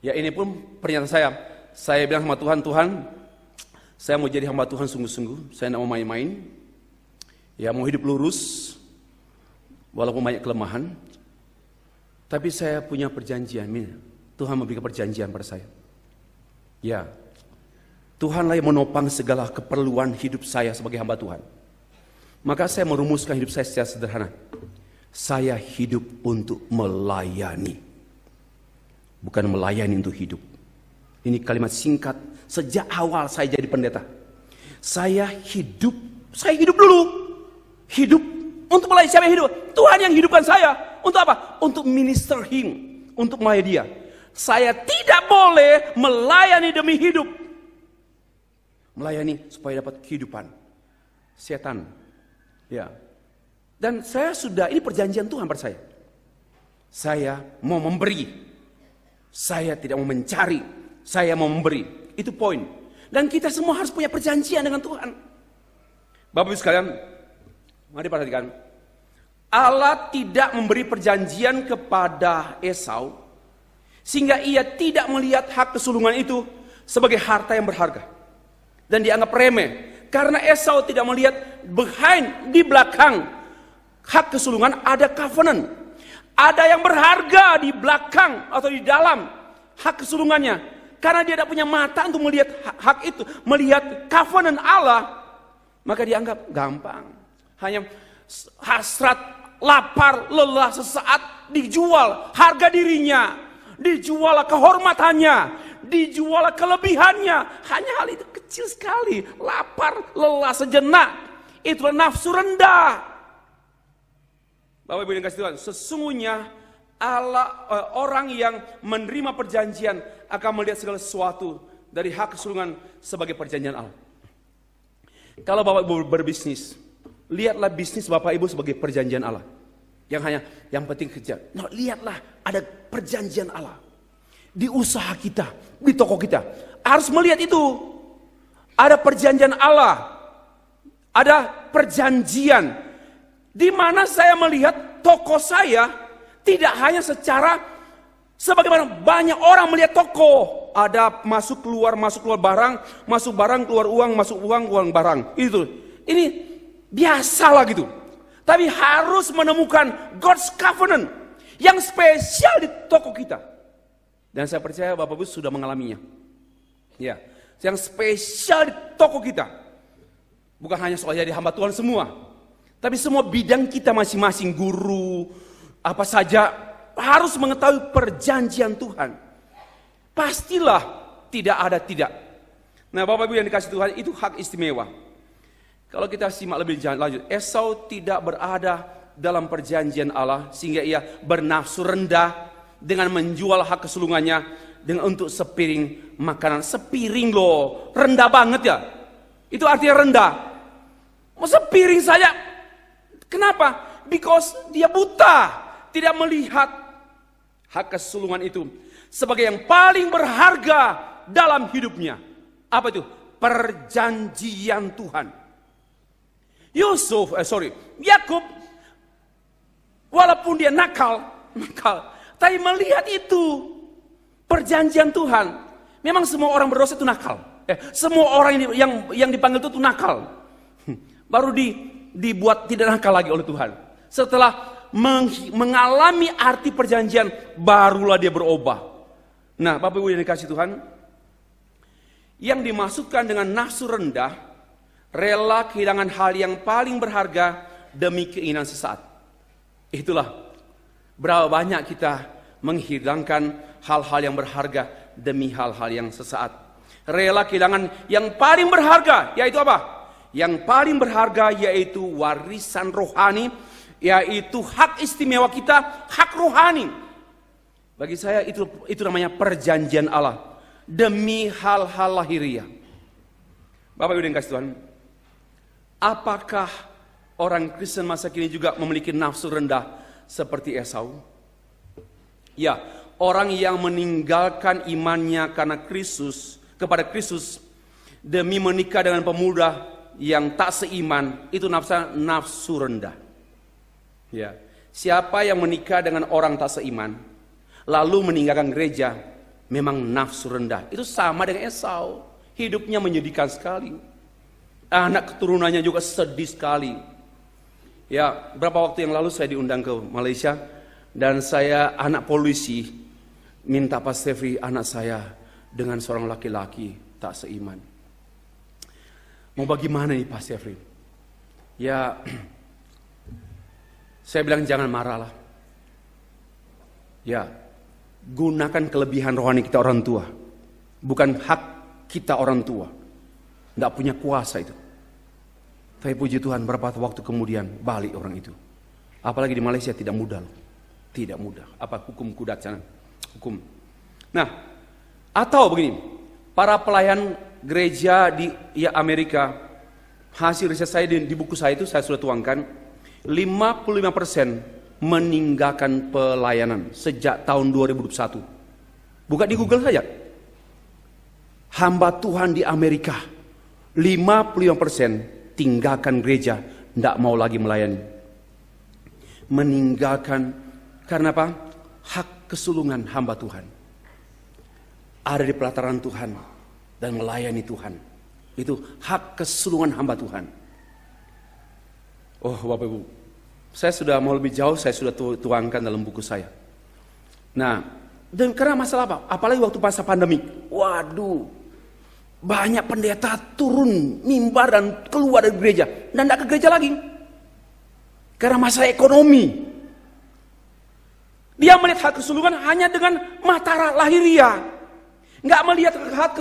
Ya ini pun pernyataan saya. Saya bilang sama Tuhan, Tuhan, saya mau jadi hamba Tuhan sungguh-sungguh. Saya tidak mau main-main. Ya mau hidup lurus. Walaupun banyak kelemahan. Tapi saya punya perjanjian. Tuhan memberikan perjanjian pada saya. Ya, Tuhanlah yang menopang segala keperluan hidup saya sebagai hamba Tuhan. Maka saya merumuskan hidup saya secara sederhana. Saya hidup untuk melayani. Bukan melayani untuk hidup. Ini kalimat singkat sejak awal saya jadi pendeta. Saya hidup dulu. Hidup untuk melayani. Siapa yang hidup? Tuhan yang hidupkan saya. Untuk apa? Untuk minister Him. Untuk melayani Dia. Saya tidak boleh melayani demi hidup. Melayani supaya dapat kehidupan. Setan. Ya. Dan saya sudah, ini perjanjian Tuhan pada saya. Saya mau memberi. Saya tidak mau mencari. Saya mau memberi. Itu poin. Dan kita semua harus punya perjanjian dengan Tuhan. Bapak Ibu sekalian, mari perhatikan. Allah tidak memberi perjanjian kepada Esau, sehingga ia tidak melihat hak kesulungan itu sebagai harta yang berharga. Dan dianggap remeh. Karena Esau tidak melihat di belakang hak kesulungan ada covenant. Ada yang berharga di belakang atau di dalam hak kesulungannya. Karena dia tidak punya mata untuk melihat hak itu. Melihat covenant Allah. Maka dianggap gampang. Hanya hasrat, lapar, lelah sesaat dijual harga dirinya. Dijual kehormatannya. Dijual kelebihannya. Hanya hal itu kecil sekali. Lapar, lelah sejenak. Itulah nafsu rendah. Bapak Ibu yang kasih Tuhan, sesungguhnya Allah, orang yang menerima perjanjian akan melihat segala sesuatu dari hak kesulungan sebagai perjanjian Allah. Kalau Bapak Ibu berbisnis, lihatlah bisnis Bapak Ibu sebagai perjanjian Allah. Yang penting kerja. Nah, lihatlah ada perjanjian Allah. Di usaha kita, di toko kita. Harus melihat itu. Ada perjanjian Allah. Ada perjanjian. Di mana saya melihat toko saya tidak hanya secara sebagaimana banyak orang melihat toko. Ada masuk keluar barang, masuk barang, keluar uang, masuk uang, keluar barang. Itu. Ini biasalah gitu. Tapi harus menemukan God's covenant yang spesial di toko kita. Dan saya percaya Bapak Ibu sudah mengalaminya. Ya, yang spesial di toko kita. Bukan hanya soal jadi hamba Tuhan semua. Tapi semua bidang kita masing-masing, guru, apa saja, harus mengetahui perjanjian Tuhan. Pastilah tidak ada tidak. Nah Bapak Ibu yang dikasih Tuhan, itu hak istimewa. Kalau kita simak lebih lanjut, Esau tidak berada dalam perjanjian Allah, sehingga ia bernafsu rendah, dengan menjual hak kesulungannya dengan untuk sepiring makanan. Sepiring loh, rendah banget ya. Itu artinya rendah. Sepiring saja. Kenapa? Because dia buta. Tidak melihat hak kesulungan itu sebagai yang paling berharga dalam hidupnya. Apa itu? Perjanjian Tuhan. Yakub, walaupun dia nakal, tapi melihat itu perjanjian Tuhan. Memang semua orang berdosa itu nakal. Semua orang yang dipanggil itu nakal. Baru dibuat tidak nakal lagi oleh Tuhan. Setelah mengalami arti perjanjian, barulah dia berubah. Nah, Bapak Ibu yang dikasih Tuhan, yang dimaksudkan dengan nafsu rendah, rela kehilangan hal yang paling berharga demi keinginan sesaat. Itulah berapa banyak kita menghilangkan hal-hal yang berharga demi hal-hal yang sesaat. Rela kehilangan yang paling berharga, yaitu apa? Yang paling berharga yaitu warisan rohani, yaitu hak istimewa kita, hak rohani. Bagi saya itu namanya perjanjian Allah demi hal-hal lahiriah. Bapak Ibu yang kasih Tuhan, apakah orang Kristen masa kini juga memiliki nafsu rendah seperti Esau? Ya, orang yang meninggalkan imannya kepada Kristus demi menikah dengan pemuda yang tak seiman, itu nafsu rendah. Ya, siapa yang menikah dengan orang tak seiman lalu meninggalkan gereja, memang nafsu rendah. Itu sama dengan Esau, hidupnya menyedihkan sekali. Anak keturunannya juga sedih sekali. Ya, beberapa waktu yang lalu saya diundang ke Malaysia dan saya anak polisi minta Pak Stefri anak saya dengan seorang laki-laki tak seiman. Mau bagaimana nih Pak Syafrin? Ya, saya bilang jangan marah lah. Ya, gunakan kelebihan rohani kita orang tua. Bukan hak kita orang tua. Tidak punya kuasa itu. Tapi puji Tuhan berapa waktu kemudian balik orang itu. Apalagi di Malaysia tidak mudah loh. Tidak mudah. Apa hukum kudat sana? Hukum. Nah, atau begini. Para pelayan gereja di Amerika, hasil riset saya di buku saya itu saya sudah tuangkan, 55% meninggalkan pelayanan sejak tahun 2021. Buka di Google saja. Hamba Tuhan di Amerika, 55% tinggalkan gereja, tidak mau lagi melayani. Meninggalkan, karena apa? Hak kesulungan hamba Tuhan. Ada di pelataran Tuhan dan melayani Tuhan. Itu hak kesulungan hamba Tuhan. Oh Bapak Ibu, saya sudah mau lebih jauh, saya sudah tuangkan dalam buku saya. Nah, dan karena masalah apa? Apalagi waktu masa pandemi. Waduh, banyak pendeta turun mimbar dan keluar dari gereja dan tidak ke gereja lagi. Karena masalah ekonomi. Dia melihat hak kesulungan hanya dengan mata lahiriah. Nggak melihat hak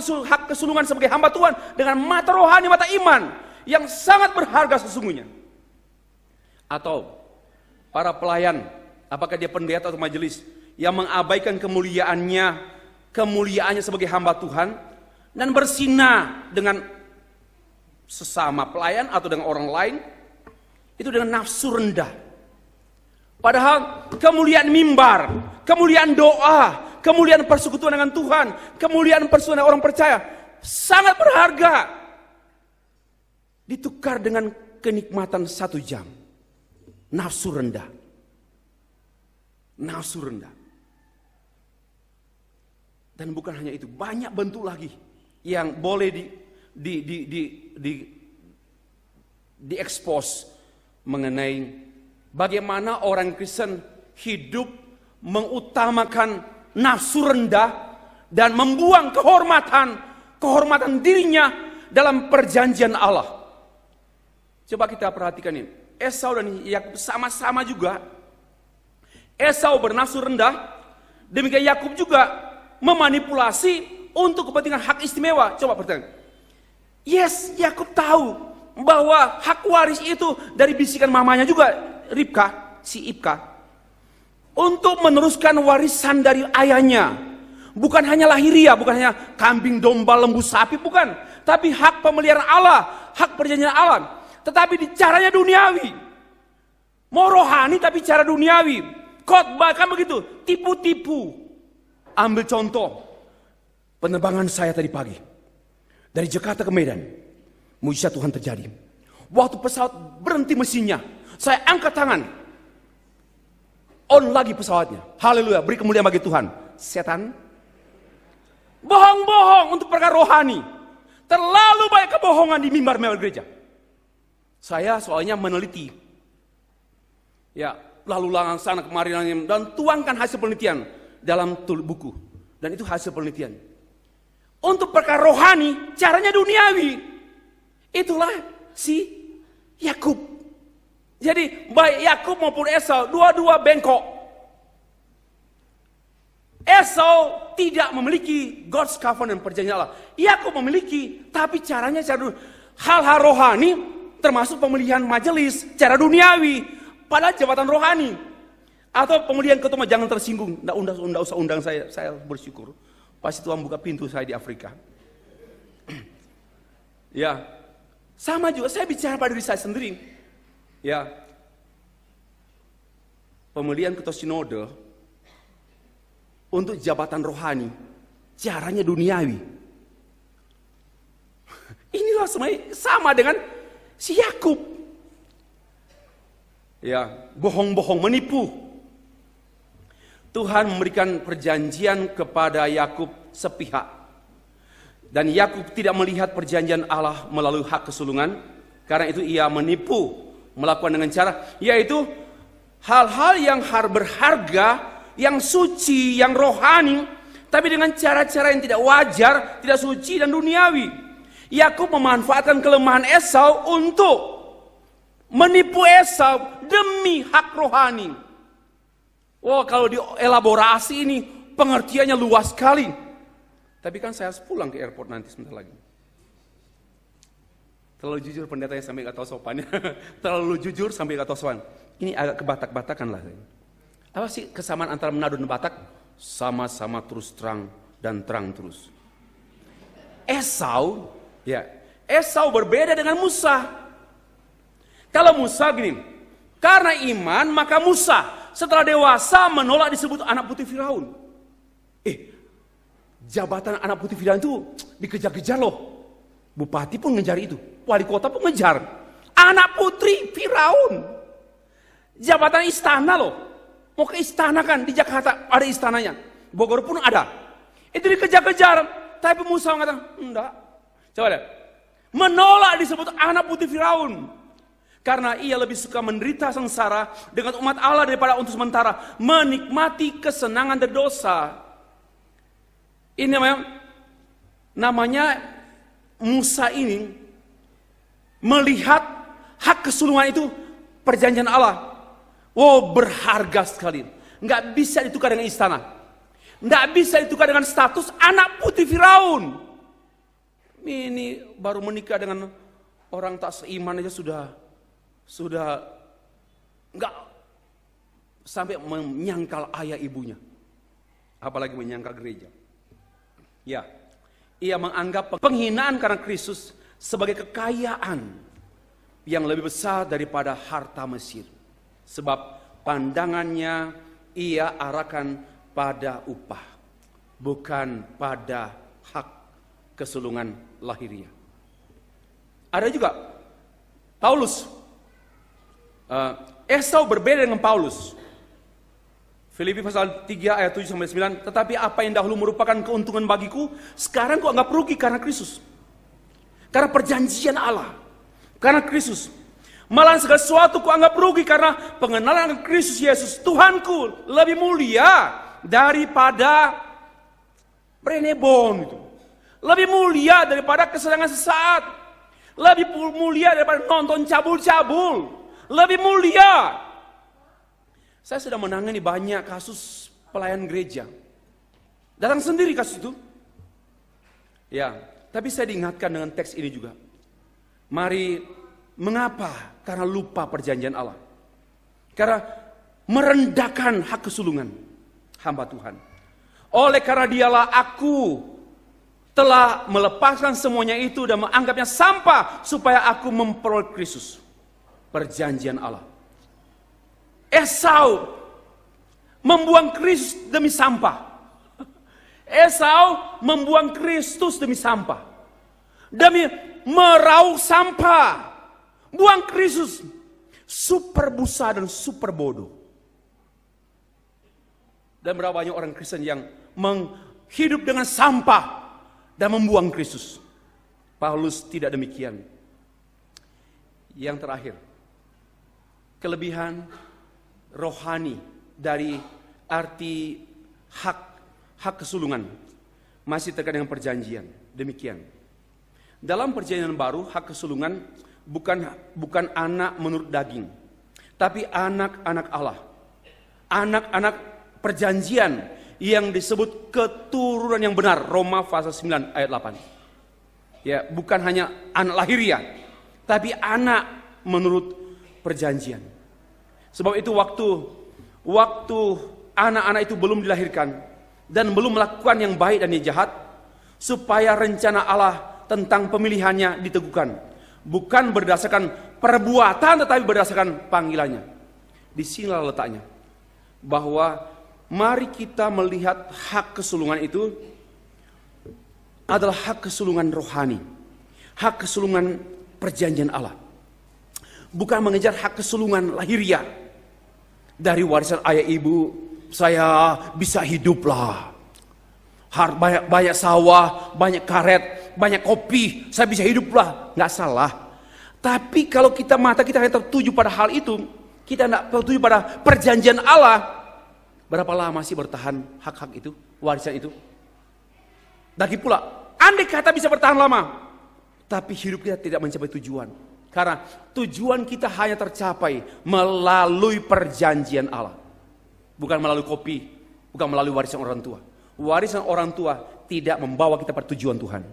kesulungan sebagai hamba Tuhan dengan mata rohani, mata iman yang sangat berharga sesungguhnya. Atau para pelayan, apakah dia pendeta atau majelis yang mengabaikan kemuliaannya sebagai hamba Tuhan dan bersinah dengan sesama pelayan atau dengan orang lain, itu dengan nafsu rendah. Padahal kemuliaan mimbar, kemuliaan doa, kemuliaan persekutuan dengan Tuhan, kemuliaan persekutuan dengan orang percaya sangat berharga. Ditukar dengan kenikmatan 1 jam. Nafsu rendah. Nafsu rendah. Dan bukan hanya itu, banyak bentuk lagi yang boleh diekspos mengenai bagaimana orang Kristen hidup mengutamakan nafsu rendah dan membuang kehormatan dirinya dalam perjanjian Allah. Coba kita perhatikan ini. Esau dan Yakub sama-sama juga. Esau bernafsu rendah, demikian Yakub juga memanipulasi untuk kepentingan hak istimewa. Coba perhatikan. Yes, Yakub tahu bahwa hak waris itu dari bisikan mamanya juga, Ribka, si Ibka, untuk meneruskan warisan dari ayahnya. Bukan hanya lahiriah, bukan hanya kambing, domba, lembu, sapi, bukan. Tapi hak pemeliharaan Allah, hak perjanjian Allah. Tetapi di caranya duniawi. Mau rohani tapi cara duniawi. Khotbah kan begitu, tipu-tipu. Ambil contoh, penerbangan saya tadi pagi. Dari Jakarta ke Medan. Mujizat Tuhan terjadi. Waktu pesawat berhenti mesinnya, saya angkat tangan. On lagi pesawatnya. Haleluya, beri kemuliaan bagi Tuhan. Setan bohong-bohong untuk perkara rohani. Terlalu banyak kebohongan di mimbar gereja. Saya soalnya meneliti. Ya, lalu lalang sana kemari dan tuangkan hasil penelitian dalam buku. Dan itu hasil penelitian. Untuk perkara rohani, caranya duniawi. Itulah si Yakub. Jadi baik Yakub maupun Esau, dua-dua bengkok. Esau tidak memiliki God's covenant, perjanjian Allah. Yakub memiliki, tapi caranya cara hal-hal rohani, termasuk pemilihan majelis, cara duniawi, pada jabatan rohani. Atau pemilihan ketua, jangan tersinggung. Nggak usah undang saya bersyukur. Pasti Tuhan buka pintu saya di Afrika. Ya, sama juga saya bicara pada diri saya sendiri. Ya, pemilihan ketua sinode untuk jabatan rohani, caranya duniawi. Inilah semuanya sama dengan si Yakub. Ya, bohong-bohong, menipu. Tuhan memberikan perjanjian kepada Yakub sepihak. Dan Yakub tidak melihat perjanjian Allah melalui hak kesulungan. Karena itu ia menipu, melakukan dengan cara, yaitu hal-hal yang berharga, yang suci, yang rohani, tapi dengan cara-cara yang tidak wajar, tidak suci dan duniawi. Yakub memanfaatkan kelemahan Esau untuk menipu Esau demi hak rohani. Wah, kalau dielaborasi ini pengertiannya luas sekali. Tapi kan saya harus pulang ke airport nanti sebentar lagi. Terlalu jujur pendetanya sampai gak tahu sopannya. Terlalu jujur sampai gak tahu sopan. Ini agak kebatak-batakan lah. Apa sih kesamaan antara Manado dan Batak? Sama-sama terus terang dan terang terus. Esau berbeda dengan Musa. Kalau Musa gini, karena iman maka Musa setelah dewasa menolak disebut anak putih Firaun. Jabatan anak putih Firaun itu dikejar-kejar loh. Bupati pun ngejar itu, wali kota pun ngejar. Anak putri Firaun. Jabatan istana loh. Mau ke istana kan, di Jakarta ada istananya. Bogor pun ada. Itu dikejar-kejar. Tapi Musa mengatakan, enggak. Coba lihat. Menolak disebut anak putih Firaun. Karena ia lebih suka menderita sengsara dengan umat Allah daripada untuk sementara menikmati kesenangan dari dosa. Ini namanya Musa ini melihat hak kesulungan itu perjanjian Allah. Wow, berharga sekali. Nggak bisa ditukar dengan istana. Nggak bisa ditukar dengan status anak putih Firaun. Ini baru menikah dengan orang tak seiman aja sudah nggak sampai menyangkal ayah ibunya. Apalagi menyangkal gereja. Ya, ia menganggap penghinaan karena Kristus sebagai kekayaan yang lebih besar daripada harta Mesir. Sebab pandangannya ia arahkan pada upah, bukan pada hak kesulungan lahiriah. Ada juga Paulus. Esau berbeda dengan Paulus. Filipi pasal 3 ayat 7-9. Tetapi apa yang dahulu merupakan keuntungan bagiku, sekarang kok anggap rugi karena Kristus. Karena perjanjian Allah. Karena Kristus. Malah segala sesuatu ku anggap rugi karena pengenalan Kristus Yesus Tuhanku lebih mulia daripada Brenebon itu. Lebih mulia daripada kesenangan sesaat. Lebih mulia daripada nonton cabul-cabul. Lebih mulia. Saya sudah menangani banyak kasus pelayan gereja. Datang sendiri kasus itu. Ya, tapi saya diingatkan dengan teks ini juga. Mari, mengapa? Karena lupa perjanjian Allah. Karena merendahkan hak kesulungan hamba Tuhan. Oleh karena dialah aku telah melepaskan semuanya itu dan menganggapnya sampah supaya aku memperoleh Kristus. Perjanjian Allah. Esau membuang Kristus demi sampah. Esau membuang Kristus demi sampah. Demi meraup sampah. Buang Kristus. Super busa dan super bodoh. Dan berapa banyak orang Kristen yang hidup dengan sampah dan membuang Kristus. Paulus tidak demikian. Yang terakhir. Kelebihan rohani dari arti hak kesulungan masih terkait dengan perjanjian. Demikian. Dalam perjanjian baru hak kesulungan bukan anak menurut daging, tapi anak-anak Allah. Anak-anak perjanjian yang disebut keturunan yang benar. Roma pasal 9 ayat 8. Ya, bukan hanya anak lahiriah, tapi anak menurut perjanjian. Sebab itu waktu anak-anak itu belum dilahirkan dan belum melakukan yang baik dan yang jahat, supaya rencana Allah tentang pemilihannya diteguhkan, bukan berdasarkan perbuatan tetapi berdasarkan panggilannya. Di sinilah letaknya, bahwa mari kita melihat hak kesulungan itu adalah hak kesulungan rohani, hak kesulungan perjanjian Allah. Bukan mengejar hak kesulungan lahiriah. Dari warisan ayah ibu, saya bisa hiduplah. Banyak sawah, banyak karet, banyak kopi, saya bisa hiduplah. Nggak salah. Tapi kalau mata kita hanya tertuju pada hal itu, kita tidak tertuju pada perjanjian Allah, berapa lama sih bertahan hak-hak itu, warisan itu? Lagi pula, andai kata bisa bertahan lama, tapi hidup kita tidak mencapai tujuan. Karena tujuan kita hanya tercapai melalui perjanjian Allah. Bukan melalui kopi, bukan melalui warisan orang tua. Warisan orang tua tidak membawa kita pada tujuan Tuhan.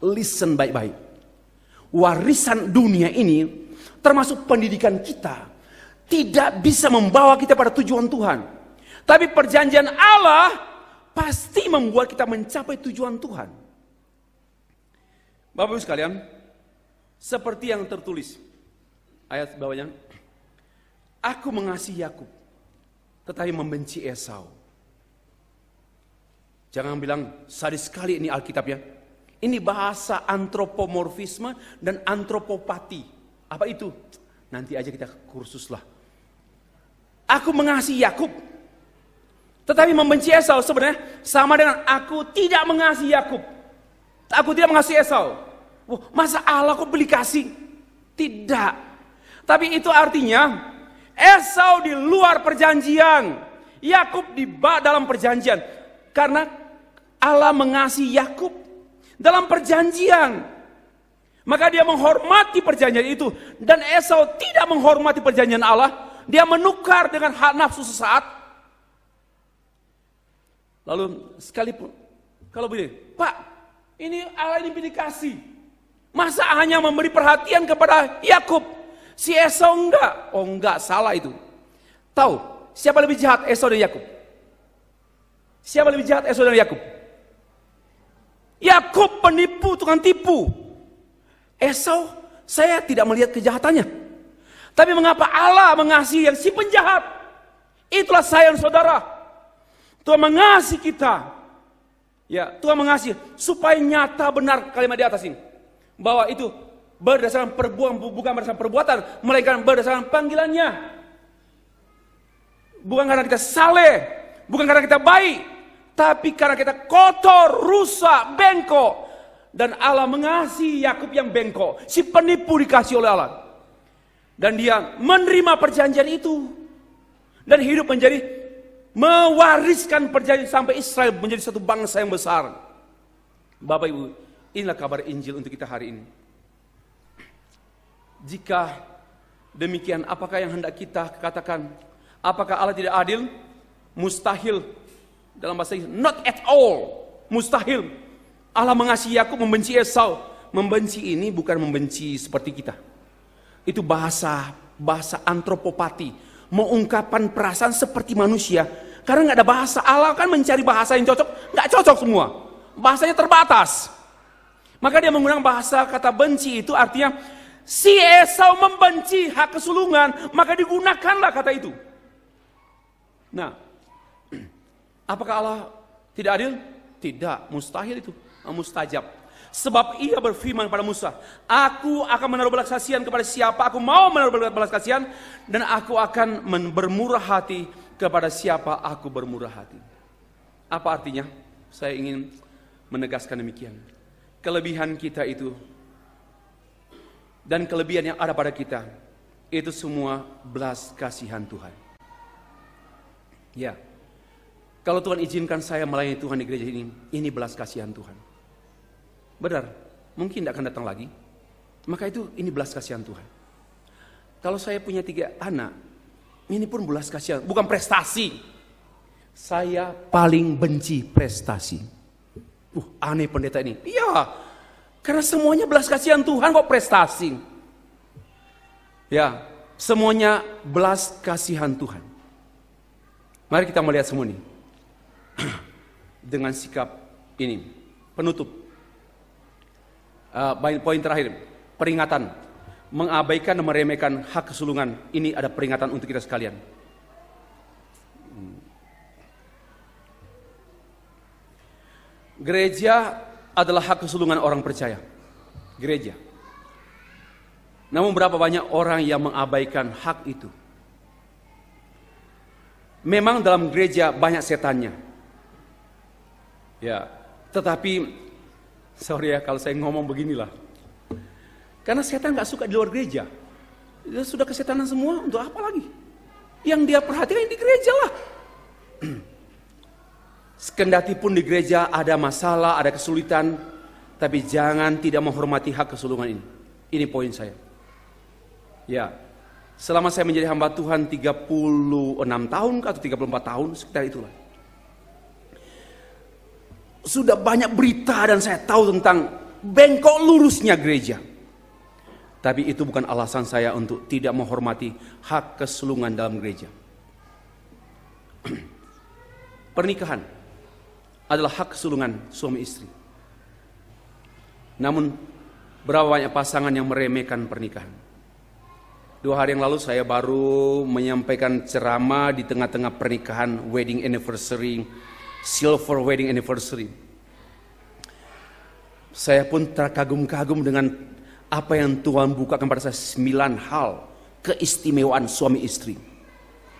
Listen baik-baik. Warisan dunia ini, termasuk pendidikan kita, tidak bisa membawa kita pada tujuan Tuhan. Tapi perjanjian Allah pasti membuat kita mencapai tujuan Tuhan. Bapak Ibu sekalian, seperti yang tertulis ayat bawahnya, aku mengasihi Yakub, tetapi membenci Esau. Jangan bilang sadis sekali ini Alkitabnya. Ini bahasa antropomorfisme dan antropopati. Apa itu? Nanti aja kita kursus lah. Aku mengasihi Yakub, tetapi membenci Esau. Sebenarnya sama dengan aku tidak mengasihi Yakub, aku tidak mengasihi Esau. Masa Allah kok beli kasih? Tidak. Tapi itu artinya Esau di luar perjanjian, Yakub di dalam perjanjian. Karena Allah mengasihi Yakub dalam perjanjian, maka dia menghormati perjanjian itu. Dan Esau tidak menghormati perjanjian Allah. Dia menukar dengan hak nafsu sesaat. Lalu sekalipun kalau begini, Pak, ini Allah ini pilih kasih, masa hanya memberi perhatian kepada Yakub, si Esau enggak? Oh enggak, salah itu. Tahu siapa lebih jahat, Esau dan Yakub? Siapa lebih jahat, Esau dan Yakub? Yakub penipu, tukang tipu. Esau, saya tidak melihat kejahatannya. Tapi mengapa Allah mengasihi yang si penjahat? Itulah sayang saudara. Tuhan mengasihi kita. Ya, Tuhan mengasihi supaya nyata benar kalimat di atas ini. Bahwa itu berdasarkan perbuatan, bukan berdasarkan perbuatan, melainkan berdasarkan panggilannya. Bukan karena kita saleh, bukan karena kita baik, tapi karena kita kotor, rusak, bengkok. Dan Allah mengasihi Yakub yang bengkok. Si penipu dikasih oleh Allah. Dan dia menerima perjanjian itu. Dan hidup menjadi, mewariskan perjanjian sampai Israel menjadi satu bangsa yang besar. Bapak Ibu, inilah kabar Injil untuk kita hari ini. Jika demikian, apakah yang hendak kita katakan? Apakah Allah tidak adil? Mustahil. Dalam bahasa Inggris, not at all. Mustahil. Allah mengasihi Yakub, membenci Esau. Membenci ini bukan membenci seperti kita. Itu bahasa antropopati, mengungkapkan perasaan seperti manusia. Karena nggak ada bahasa, Allah kan mencari bahasa yang cocok, nggak cocok semua. Bahasanya terbatas. Maka dia menggunakan bahasa kata benci, itu artinya si Esau membenci hak kesulungan, maka digunakanlah kata itu. Nah, apakah Allah tidak adil? Tidak, mustahil itu, mustajab. Sebab ia berfirman pada Musa, aku akan menaruh belas kasihan kepada siapa aku mau menaruh belas kasihan, dan aku akan bermurah hati kepada siapa aku bermurah hati. Apa artinya? Saya ingin menegaskan demikian. Kelebihan kita itu dan kelebihan yang ada pada kita, itu semua belas kasihan Tuhan. Ya, kalau Tuhan izinkan saya melayani Tuhan di gereja ini belas kasihan Tuhan. Benar, mungkin tidak akan datang lagi. Maka itu ini belas kasihan Tuhan. Kalau saya punya 3 anak, ini pun belas kasihan, bukan prestasi. Saya paling benci prestasi. Aneh pendeta ini. Iya, karena semuanya belas kasihan Tuhan kok prestasi. Ya, semuanya belas kasihan Tuhan. Mari kita melihat semua ini. Dengan sikap ini, penutup. Poin terakhir, peringatan, mengabaikan dan meremehkan hak kesulungan. Ini ada peringatan untuk kita sekalian. Gereja adalah hak kesulungan orang percaya. Gereja. Namun berapa banyak orang yang mengabaikan hak itu? Memang dalam gereja banyak setannya. Ya, tetapi sorry ya kalau saya ngomong beginilah. Karena setan gak suka di luar gereja. Dia sudah kesetanan semua, untuk apa lagi? Yang dia perhatikan di gereja lah. Kendati pun di gereja ada masalah, ada kesulitan, Tapi jangan tidak menghormati hak kesulungan ini. Ini poin saya. Ya, selama saya menjadi hamba Tuhan 36 tahun atau 34 tahun, sekitar itulah. Sudah banyak berita dan saya tahu tentang bengkok lurusnya gereja. Tapi itu bukan alasan saya untuk tidak menghormati hak kesulungan dalam gereja. Pernikahan adalah hak kesulungan suami istri. Namun berapa banyak pasangan yang meremehkan pernikahan. 2 hari yang lalu saya baru menyampaikan ceramah di tengah-tengah pernikahan, wedding anniversary, silver wedding anniversary. Saya pun terkagum-kagum dengan apa yang Tuhan bukakan pada saya, 9 hal keistimewaan suami istri.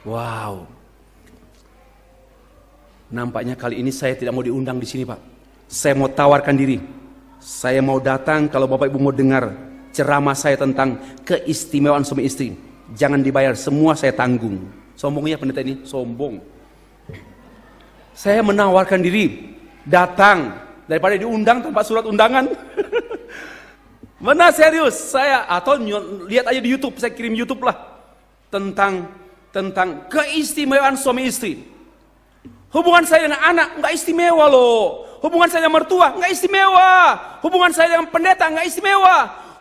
Wow. Nampaknya kali ini saya tidak mau diundang di sini, Pak. Saya mau tawarkan diri. Saya mau datang kalau Bapak Ibu mau dengar ceramah saya tentang keistimewaan suami istri. Jangan dibayar, semua saya tanggung. Sombongnya pendeta ini, sombong. Saya menawarkan diri datang daripada diundang tanpa surat undangan. Benar, serius. Saya atau lihat aja di YouTube, saya kirim YouTube lah tentang keistimewaan suami istri. Hubungan saya dengan anak nggak istimewa loh. Hubungan saya dengan mertua nggak istimewa. Hubungan saya dengan pendeta nggak istimewa.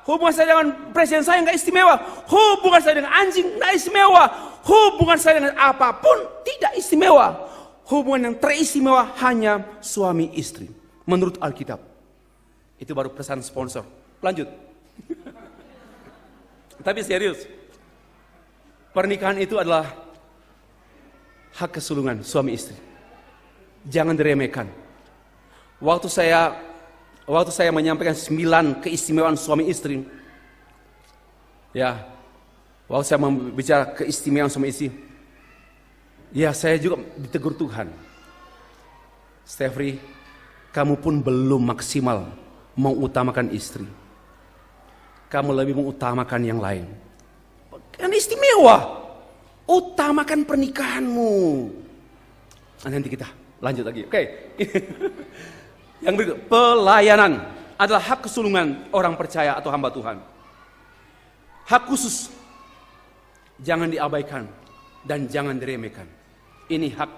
Hubungan saya dengan presiden saya nggak istimewa. Hubungan saya dengan anjing nggak istimewa. Hubungan saya dengan apapun tidak istimewa. Hubungan yang teristimewa hanya suami istri menurut Alkitab. Itu baru pesan sponsor. Lanjut. Tapi serius, pernikahan itu adalah hak kesulungan suami istri. Jangan diremehkan. Waktu saya menyampaikan 9 keistimewaan suami istri, ya, waktu saya membicara keistimewaan suami istri, ya saya juga ditegur Tuhan. Stefri, kamu pun belum maksimal mengutamakan istri. Kamu lebih mengutamakan yang lain. Kan istimewa. Utamakan pernikahanmu. Nanti kita lanjut lagi. Oke. Yang berikut, pelayanan adalah hak kesulungan orang percaya atau hamba Tuhan. Hak khusus. Jangan diabaikan dan jangan diremehkan. Ini hak.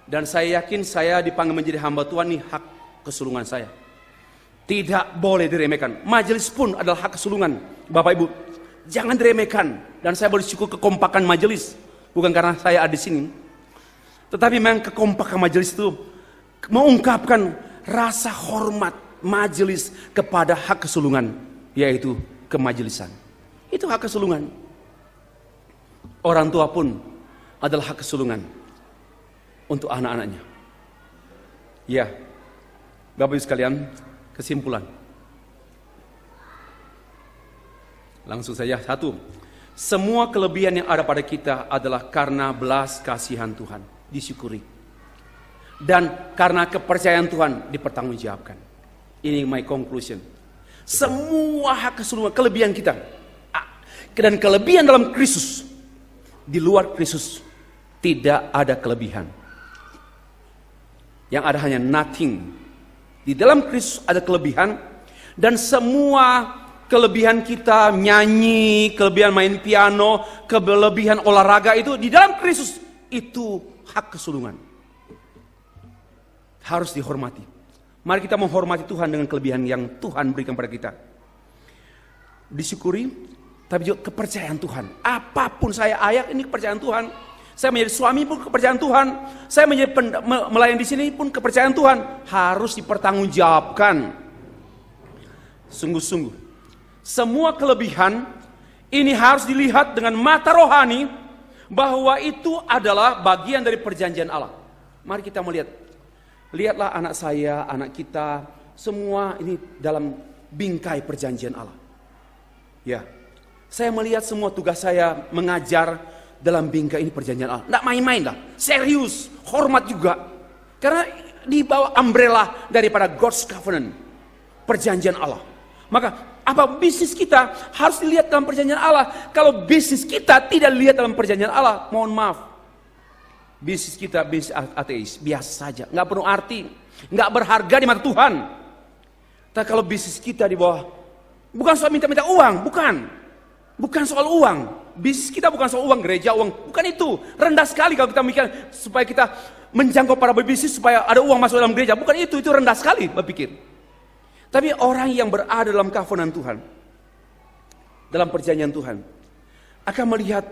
Dan saya yakin saya dipanggil menjadi hamba Tuhan, ini hak kesulungan saya. Tidak boleh diremehkan. Majelis pun adalah hak kesulungan. Bapak Ibu, jangan diremehkan. Dan saya bersyukur kekompakan majelis. Bukan karena saya ada di sini. Tetapi memang kekompakan majelis itu mengungkapkan rasa hormat majelis kepada hak kesulungan. Yaitu kemajelisan. Itu hak kesulungan. Orang tua pun adalah hak kesulungan untuk anak-anaknya. Ya, Bapak Ibu sekalian, kesimpulan. Langsung saja, 1. Semua kelebihan yang ada pada kita adalah karena belas kasihan Tuhan, disyukuri. Dan karena kepercayaan Tuhan dipertanggungjawabkan. Ini my conclusion. Semua hak keseluruhan kelebihan kita dan kelebihan dalam Kristus, di luar Kristus tidak ada kelebihan. Yang ada hanya nothing. Di dalam Kristus ada kelebihan, dan semua kelebihan kita nyanyi, kelebihan main piano, kelebihan olahraga itu di dalam Kristus itu hak kesulungan. Harus dihormati. Mari kita menghormati Tuhan dengan kelebihan yang Tuhan berikan pada kita. Disyukuri, tapi juga kepercayaan Tuhan. Apapun saya ayak, ini kepercayaan Tuhan. Saya menjadi suami pun kepercayaan Tuhan. Saya menjadi melayani di sini pun kepercayaan Tuhan. Harus dipertanggungjawabkan. Sungguh-sungguh. Semua kelebihan ini harus dilihat dengan mata rohani, bahwa itu adalah bagian dari perjanjian Allah. Mari kita melihat. Lihatlah anak saya, anak kita, semua ini dalam bingkai perjanjian Allah. Ya, saya melihat semua tugas saya mengajar dalam bingkai ini perjanjian Allah. Nggak main-main lah, serius, hormat juga. Karena di bawah umbrella daripada God's Covenant, perjanjian Allah. Maka apa bisnis kita harus dilihat dalam perjanjian Allah. Kalau bisnis kita tidak dilihat dalam perjanjian Allah, mohon maaf, bisnis kita bisnis ateis, biasa saja, nggak penuh arti, nggak berharga di mata Tuhan. Tapi kalau bisnis kita di bawah, bukan soal minta-minta uang, bukan soal uang. Bisnis kita bukan soal uang, gereja uang, bukan itu. Rendah sekali kalau kita mikir supaya kita menjangkau para pebisnis supaya ada uang masuk dalam gereja, bukan itu rendah sekali berpikir. Tapi orang yang berada dalam covenant Tuhan, dalam perjanjian Tuhan, akan melihat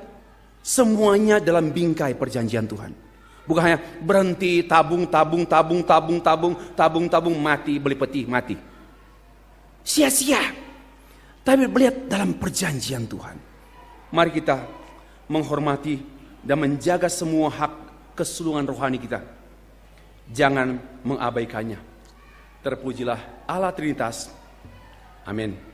semuanya dalam bingkai perjanjian Tuhan. Bukan hanya berhenti tabung, mati, beli peti, mati. Sia-sia. Tapi melihat dalam perjanjian Tuhan. Mari kita menghormati dan menjaga semua hak keseluruhan rohani kita. Jangan mengabaikannya. Terpujilah Allah Trinitas. Amin.